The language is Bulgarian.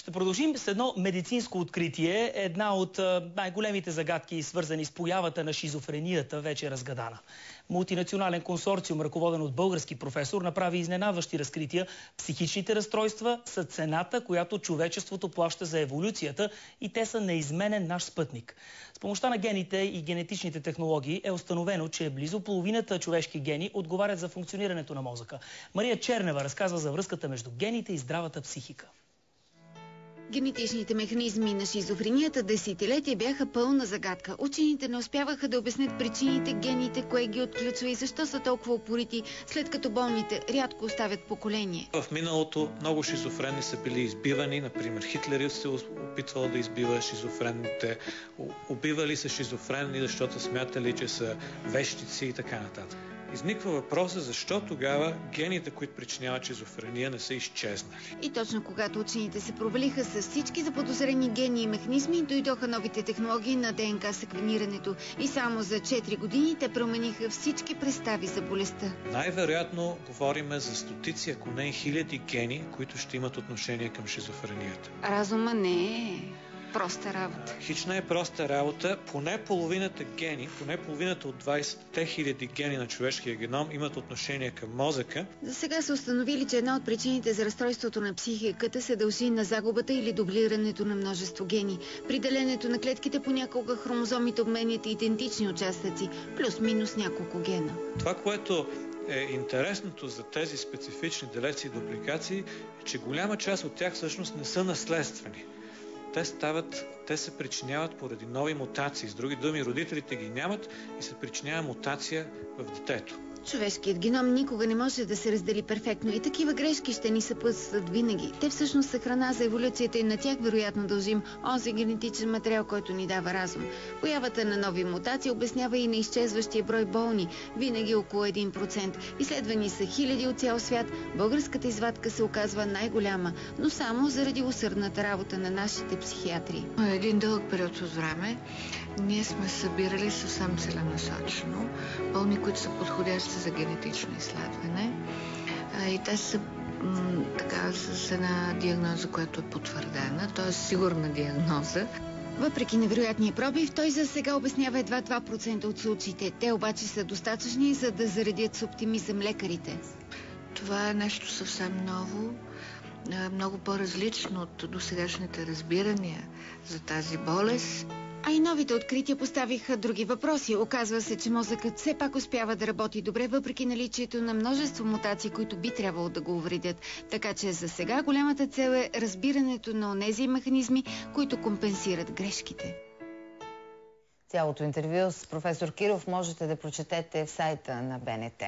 Ще продължим с едно медицинско откритие. Една от най-големите загадки, свързани с появата на шизофренията, вече е разгадана. Мултинационален консорциум, ръководен от български професор, направи изненадващи разкрития. Психичните разстройства са цената, която човечеството плаща за еволюцията, и те са неизменен наш спътник. С помощта на гените и генетичните технологии е установено, че близо половината човешки гени отговарят за функционирането на мозъка. Мария Чернева разказва за връзката между гените и здравата психика. Генетичните механизми на шизофренията десетилетия бяха пълна загадка. Учените не успяваха да обяснят причините, гените, кое ги отключва и защо са толкова упорити, след като болните рядко оставят поколение. В миналото много шизофрени са били избивани. Например, Хитлер се опитвал да избива шизофрените. Убивали са шизофрени, защото смятали, че са вещици и така нататък. Изниква въпроса защо тогава гените, които причиняват шизофрения, не са изчезнали. И точно когато учените се провалиха с всички заподозрени гени и механизми, дойдоха новите технологии на ДНК секвенирането. И само за 4 години те промениха всички представи за болестта. Най-вероятно говорим за стотици, ако не и хиляди гени, които ще имат отношение към шизофренията. Разума не е проста работа. Хич не е проста работа. Поне половината гени, поне половината от 20 хиляди гени на човешкия геном имат отношение към мозъка. За сега са установили, че една от причините за разстройството на психиката се дължи на загубата или дублирането на множество гени. При деленето на клетките понякога хромозомите обменят идентични участъци, плюс-минус няколко гена. Това, което е интересното за тези специфични делеции и дупликации, е, че голяма част от тях всъщност не са наследствени. Те се причиняват поради нови мутации. С други думи, родителите ги нямат и се причинява мутация в детето. Човешкият геном никога не може да се раздели перфектно и такива грешки ще ни съпътстват винаги. Те всъщност са храна за еволюцията и на тях вероятно дължим онзи генетичен материал, който ни дава разум. Появата на нови мутации обяснява и на изчезващия брой болни, винаги около 1%. Изследвани са хиляди от цял свят. Българската извадка се оказва най-голяма, но само заради усърдната работа на нашите психиатри. Един дълъг период от време ние сме събирали съвсем целенасочено болни, които са подходящи за генетично изследване. И те са така с една диагноза, която е потвърдена, т.е. сигурна диагноза. Въпреки невероятния пробив, той за сега обяснява едва 2% от случаите. Те обаче са достатъчни, за да заредят с оптимизъм лекарите. Това е нещо съвсем ново, много по-различно от досегашните разбирания за тази болест. А и новите открития поставиха други въпроси. Оказва се, че мозъкът все пак успява да работи добре, въпреки наличието на множество мутации, които би трябвало да го увредят. Така че за сега голямата цел е разбирането на онези механизми, които компенсират грешките. Цялото интервю с професор Киров можете да прочетете в сайта на БНТ.